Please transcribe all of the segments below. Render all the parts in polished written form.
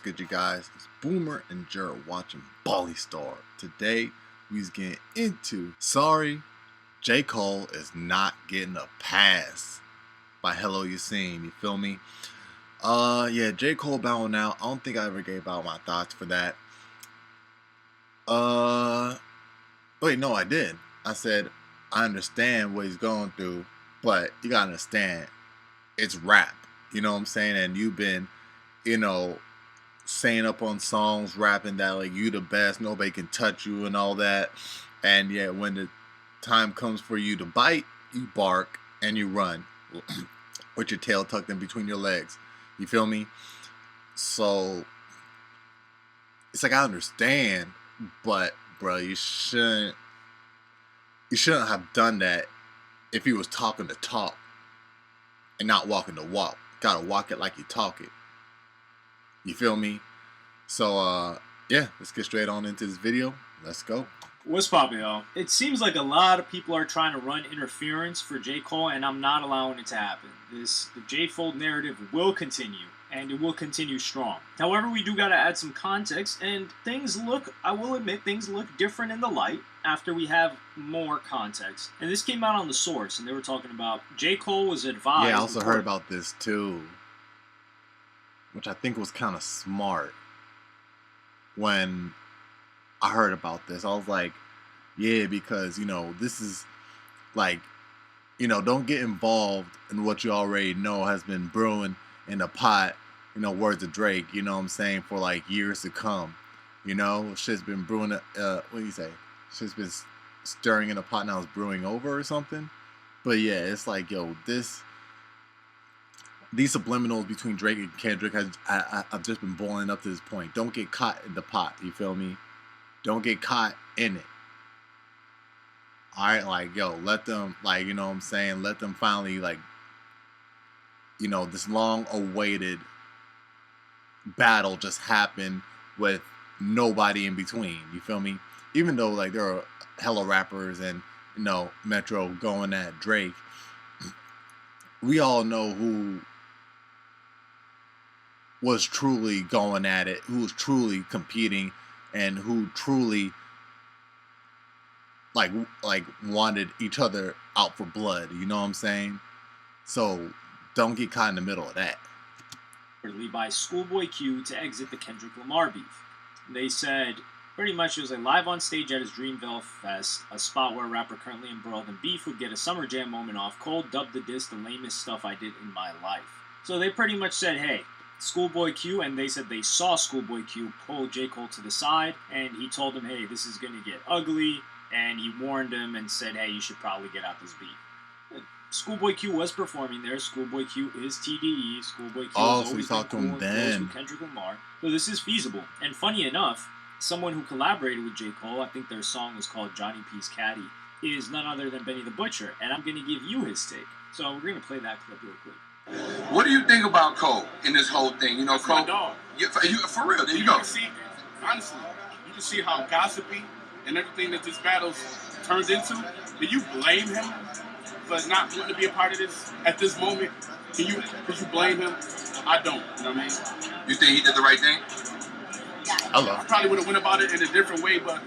good, you guys? It's Boomer and Jared watching Bally Star. Today, we's getting into Sorry, J. Cole is not getting a pass by Hello Yassine. You feel me? Yeah, J. Cole bowing out. I don't think I ever gave out my thoughts for that. Wait, no, I did. I said, I understand what he's going through, but you gotta understand, it's rap. You know what I'm saying? And you've been, saying up on songs, rapping that like you the best, nobody can touch you and all that. And yet when the time comes for you to bite, you bark and you run with your tail tucked in between your legs. You feel me? So it's like I understand, but bro, you shouldn't have done that if he was talking the talk and not walking the walk. Gotta walk it like you talk it. You feel me? So, yeah, let's get straight on into this video. Let's go. What's poppin', y'all? It seems like a lot of people are trying to run interference for J. Cole, and I'm not allowing it to happen. The J-Fold narrative will continue, and it will continue strong. However, we do gotta add some context, and I will admit, things look different in the light after we have more context. And this came out on The Source, and they were talking about J. Cole was advised... Yeah, I also heard about this, too, which I think was kind of smart. When I heard about this, I was like, yeah, because, this is like, don't get involved in what you already know has been brewing in the pot, words of Drake, you know what I'm saying, for like years to come. Shit's been brewing, what do you say? Shit's been stirring in the pot, now it's brewing over or something. But yeah, it's like, yo, these subliminals between Drake and Kendrick have just been boiling up to this point. Don't get caught in the pot, you feel me? Don't get caught in it. Alright, like, yo, let them, like, you know what I'm saying? Let them finally, like, this long-awaited battle just happen with nobody in between, you feel me? Even though, like, there are hella rappers and, Metro going at Drake, we all know who was truly going at it, who was truly competing, and who truly like wanted each other out for blood. You know what I'm saying? So don't get caught in the middle of that. By Schoolboy Q to exit the Kendrick Lamar beef. They said pretty much it was like live on stage at his Dreamville Fest, a spot where a rapper currently embroiled in beef would get a Summer Jam moment off. Cole dubbed the diss the lamest stuff I did in my life. So they pretty much said, hey, Schoolboy Q, and they said they saw Schoolboy Q pull J. Cole to the side, and he told him, hey, this is going to get ugly, and he warned him and said, hey, you should probably get out this beef. Schoolboy Q was performing there. Schoolboy Q is TDE. Schoolboy Q has always been cool and close with Kendrick Lamar. So this is feasible. And funny enough, someone who collaborated with J. Cole, I think their song was called Johnny P's Caddy, is none other than Benny the Butcher, and I'm going to give you his take. So we're going to play that clip real quick. What do you think about Cole in this whole thing? That's Cole. My dog. Yeah, for real. There you go. Can see, honestly, you can see how gossipy and everything that this battle turns into. Do you blame him for not wanting to be a part of this at this moment? Could you blame him? I don't. You know what I mean? You think he did the right thing? I probably would have went about it in a different way, but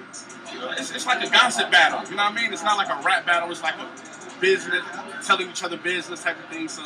it's like a gossip battle. You know what I mean? It's not like a rap battle. It's like a business, telling each other business type of thing. So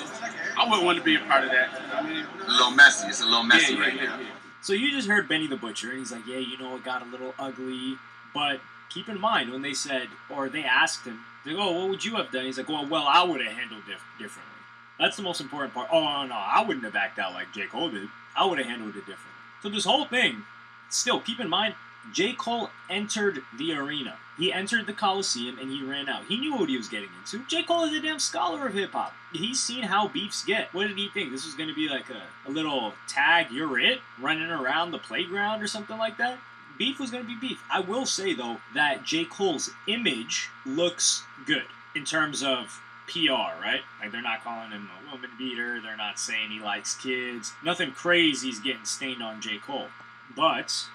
I wouldn't want to be a part of that. You know what I mean? A little messy. It's a little messy right now. So you just heard Benny the Butcher, and he's like, yeah, it got a little ugly. But keep in mind, when they said, or they asked him, they go, what would you have done? He's like, well, I would have handled it differently. That's the most important part. Oh, no, I wouldn't have acted out like J. Cole did. I would have handled it differently. So this whole thing, still, keep in mind, J. Cole entered the arena. He entered the Coliseum and he ran out. He knew what he was getting into. J. Cole is a damn scholar of hip-hop. He's seen how beefs get. What did he think? This was going to be like a little tag, you're it, running around the playground or something like that? Beef was going to be beef. I will say, though, that J. Cole's image looks good in terms of PR, right? Like, they're not calling him a woman beater. They're not saying he likes kids. Nothing crazy's getting stained on J. Cole. But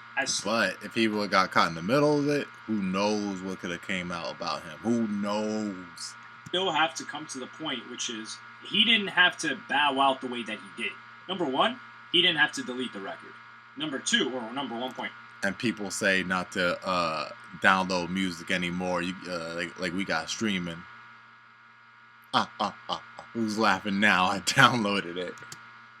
if he would have got caught in the middle of it, who knows what could have came out about him? Who knows? Still have to come to the point, which is he didn't have to bow out the way that he did. Number one, he didn't have to delete the record. Number 2 or number 1 point. And people say not to download music anymore. You like we got streaming. Who's laughing now? I downloaded it.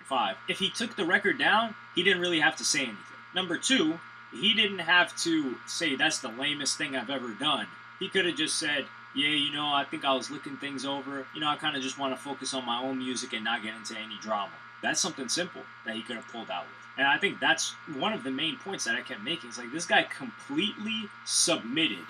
5. If he took the record down, he didn't really have to say anything. Number 2, he didn't have to say that's the lamest thing I've ever done. He could have just said, yeah, I think I was looking things over. I kind of just want to focus on my own music and not get into any drama. That's something simple that he could have pulled out with. And I think that's one of the main points that I kept making. It's like this guy completely submitted.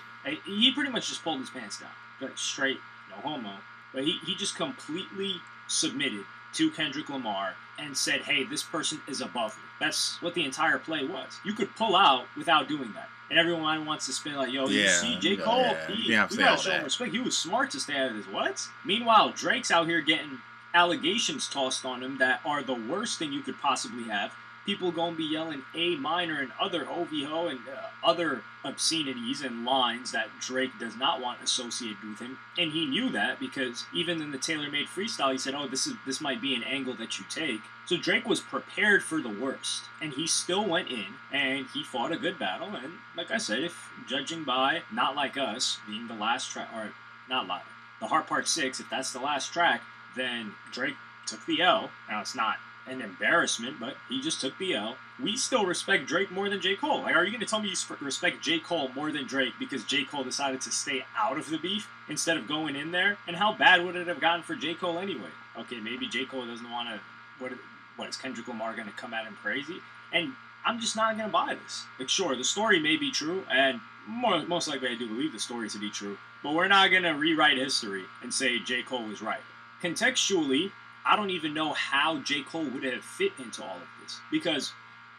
He pretty much just pulled his pants down. But straight, no homo. But he just completely submitted to Kendrick Lamar and said, hey, this person is above me. That's what the entire play was. You could pull out without doing that. And everyone wants to spin like, yo, you see J. Cole? We gotta show him respect. He was smart to stay out of this. What? Meanwhile, Drake's out here getting allegations tossed on him that are the worst thing you could possibly have. People gonna be yelling A minor and other OVO and other obscenities and lines that Drake does not want associated with him, and he knew that because even in the tailor-made freestyle, he said, "Oh, this might be an angle that you take." So Drake was prepared for the worst, and he still went in and he fought a good battle. And like I said, if judging by Not Like Us being the last track, or not like the Heart Part 6, if that's the last track, then Drake took the L. Now it's not an embarrassment, but he just took the L. We still respect Drake more than J. Cole. Like, are you going to tell me you respect J. Cole more than Drake because J. Cole decided to stay out of the beef instead of going in there? And how bad would it have gotten for J. Cole anyway? Okay, maybe J. Cole doesn't want to... What is Kendrick Lamar going to come at him crazy? And I'm just not going to buy this. Like, sure, the story may be true, and most likely I do believe the story to be true, but we're not going to rewrite history and say J. Cole was right. Contextually, I don't even know how J. Cole would have fit into all of this. Because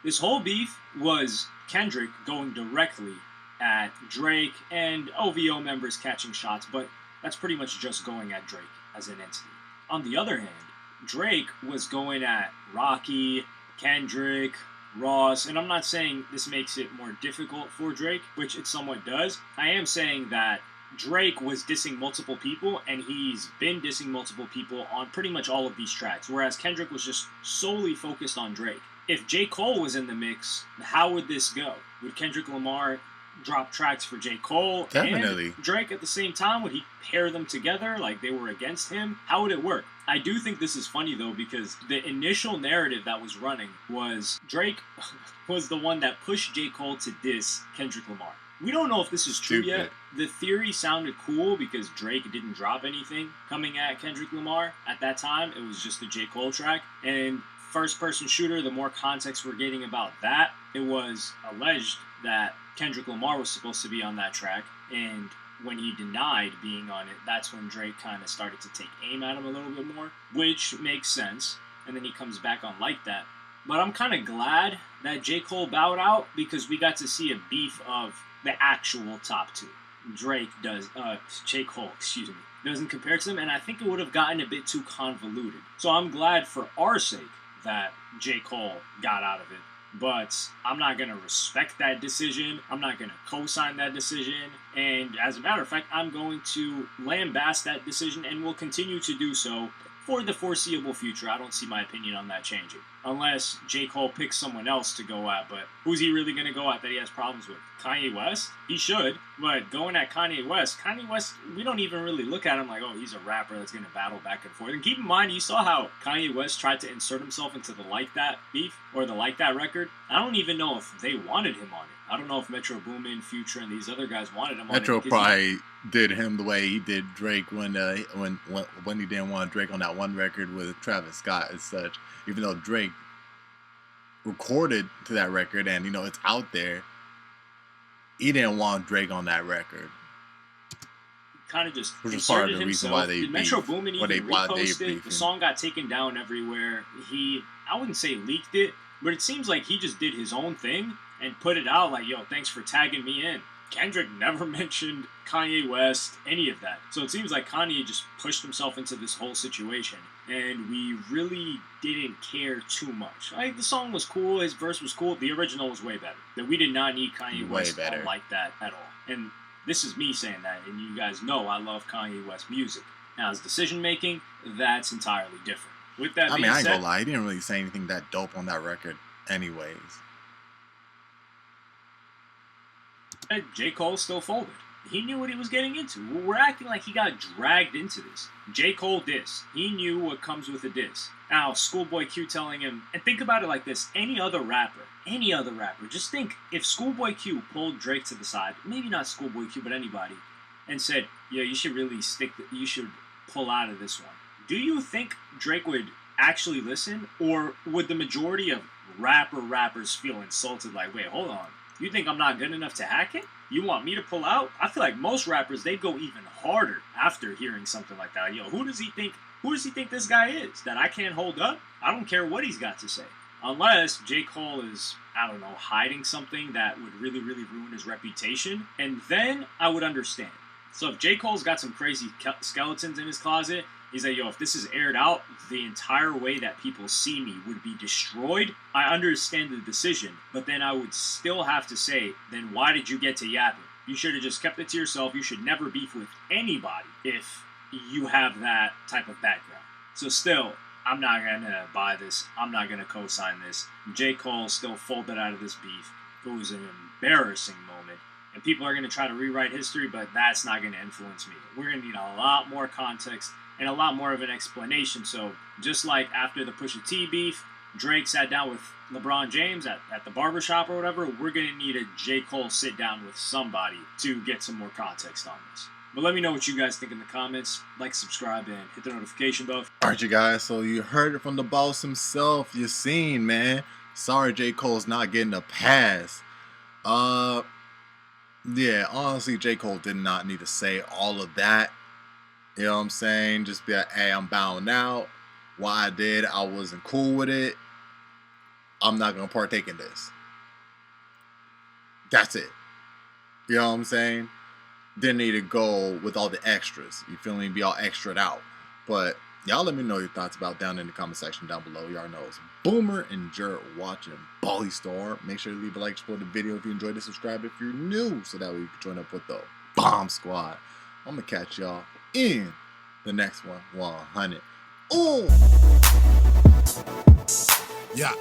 this whole beef was Kendrick going directly at Drake and OVO members catching shots, but that's pretty much just going at Drake as an entity. On the other hand, Drake was going at Rocky, Kendrick, Ross, and I'm not saying this makes it more difficult for Drake, which it somewhat does. I am saying that Drake was dissing multiple people, and he's been dissing multiple people on pretty much all of these tracks, whereas Kendrick was just solely focused on Drake. If J. Cole was in the mix, how would this go? Would Kendrick Lamar drop tracks for J. Cole and Drake at the same time? Would he pair them together like they were against him? How would it work? I do think this is funny, though, because the initial narrative that was running was Drake was the one that pushed J. Cole to diss Kendrick Lamar. We don't know if this is true yet. The theory sounded cool because Drake didn't drop anything coming at Kendrick Lamar at that time. It was just the J. Cole track. And first-person shooter, the more context we're getting about that, it was alleged that Kendrick Lamar was supposed to be on that track. And when he denied being on it, that's when Drake kind of started to take aim at him a little bit more, which makes sense. And then he comes back on like that. But I'm kind of glad that J. Cole bowed out because we got to see a beef of the actual top two. J. Cole, doesn't compare to them, and I think it would have gotten a bit too convoluted. So I'm glad for our sake that J. Cole got out of it, but I'm not going to respect that decision. I'm not going to co-sign that decision, and as a matter of fact, I'm going to lambaste that decision and will continue to do so for the foreseeable future. I don't see my opinion on that changing. Unless J. Cole picks someone else to go at, but who's he really going to go at that he has problems with? Kanye West? He should, but going at Kanye West, we don't even really look at him like, oh, he's a rapper that's going to battle back and forth. And keep in mind, you saw how Kanye West tried to insert himself into the Like That beef, or the Like That record. I don't even know if they wanted him on it. I don't know if Metro Boomin, Future, and these other guys wanted him on it. Metro probably did him the way he did Drake when he didn't want Drake on that one record with Travis Scott and such. Even though Drake recorded to that record and it's out there, he didn't want Drake on that record. Kind of just which is part of the reason why they did Metro Boomin even repost it? The song got taken down everywhere. I wouldn't say leaked it, but it seems like he just did his own thing and put it out like, yo, thanks for tagging me in. Kendrick never mentioned Kanye West, any of that. So it seems like Kanye just pushed himself into this whole situation, and we really didn't care too much. Like, the song was cool, his verse was cool, the original was way better. That we did not need Kanye West on Like That at all. And this is me saying that, and you guys know I love Kanye West music. Now, his decision making, that's entirely different. With that being said, I ain't gonna lie, he didn't really say anything that dope on that record anyways. J. Cole still folded. He knew what he was getting into. We're acting like he got dragged into this. J. Cole diss. He knew what comes with a diss. Now, Schoolboy Q telling him, and think about it like this, any other rapper, just think if Schoolboy Q pulled Drake to the side, maybe not Schoolboy Q, but anybody, and said, yeah, you should really you should pull out of this one. Do you think Drake would actually listen, or would the majority of rappers feel insulted like, wait, hold on, you think I'm not good enough to hack it? You want me to pull out? I feel like most rappers, they go even harder after hearing something like that. Yo, who does he think this guy is? That I can't hold up? I don't care what he's got to say. Unless J. Cole is, I don't know, hiding something that would really, really ruin his reputation. And then I would understand. So if J. Cole's got some crazy skeletons in his closet, he's like, yo, if this is aired out, the entire way that people see me would be destroyed. I understand the decision, but then I would still have to say, then why did you get to yapping? You should have just kept it to yourself. You should never beef with anybody if you have that type of background. So still, I'm not going to buy this. I'm not going to co-sign this. J. Cole still folded out of this beef. It was an embarrassing moment. And people are going to try to rewrite history, but that's not going to influence me. We're going to need a lot more context and a lot more of an explanation. So just like after the Pusha T beef, Drake sat down with LeBron James at the barbershop or whatever, we're going to need a J. Cole sit down with somebody to get some more context on this. But let me know what you guys think in the comments. Like, subscribe, and hit the notification bell. Alright, you guys, so you heard it from the boss himself. You seen, man. Sorry J. Cole's not getting a pass. Yeah, honestly, J. Cole did not need to say all of that. You know what I'm saying? Just be like, hey, I'm bowing out. Why I did, I wasn't cool with it. I'm not going to partake in this. That's it. You know what I'm saying? Didn't need to go with all the extras. You feel me? Be all extra'd out. But y'all let me know your thoughts about down in the comment section down below. Y'all know it's Boomer and Jared watching Bally Star. Make sure to leave a like, support the video if you enjoyed it. Subscribe if you're new, so that way you can join up with the Bomb Squad. I'm going to catch y'all in the next one. 100. Ooh! Yeah.